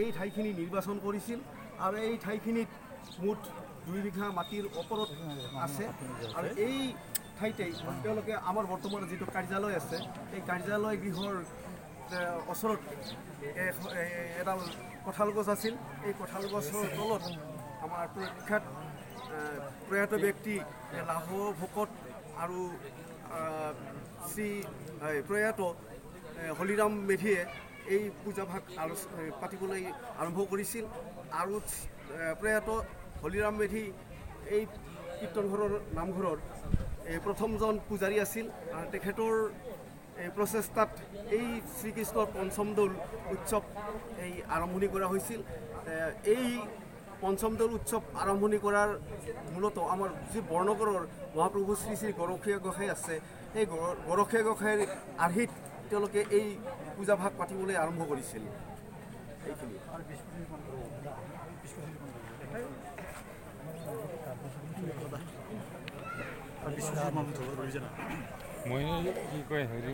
এই ঠাইখিনি নিৰ্বাচন কৰিছিল আৰু এই ঠাইখিনিত মুঠ 2 বিঘা মাটিৰ ওপৰত আছে আৰু এই ঠাইতেই তেওঁলোকে আমাৰ বৰ্তমান যিটো কাৰ্যালয় আছে এই কাৰ্যালয় গৃহৰ ওচৰত এডাল কঁঠাল গছ আছিল। এই কঁঠাল গছৰ তলত আমাৰ প্ৰয়াত ব্যক্তি লাহ ভকত আৰু শ্ৰী প্ৰয়াত হলিৰাম মেধিয়ে এই পূজাভাগ পাতিবলৈ আৰম্ভ কৰিছিল আৰু প্ৰয়াত হলিৰাম মেধি এই কীৰ্তনঘৰৰ নামঘৰৰ প্ৰথমজন পূজাৰী আছিল আৰু তেখেতৰ প্ৰচেষ্টাত এই শ্ৰীকৃষ্ণৰ পঞ্চম দৌল উৎসৱ এই আৰম্ভণি কৰা হৈছিল। এই পঞ্চম দৌল উৎসৱ আৰম্ভণি কৰাৰ মূলত আমাৰ যি বৰ্ণগড়ৰ মহাপ্ৰভু শ্ৰী শ্ৰী গৰখীয়া গোসাঁই আছে এই গৰখীয়া গোসাঁইৰ আৰ্হিত তেওঁলোকে এই পূজাভাগ পাতিবলৈ আৰম্ভ কৰিছিল। এইখিনি মই কি কয় হেৰি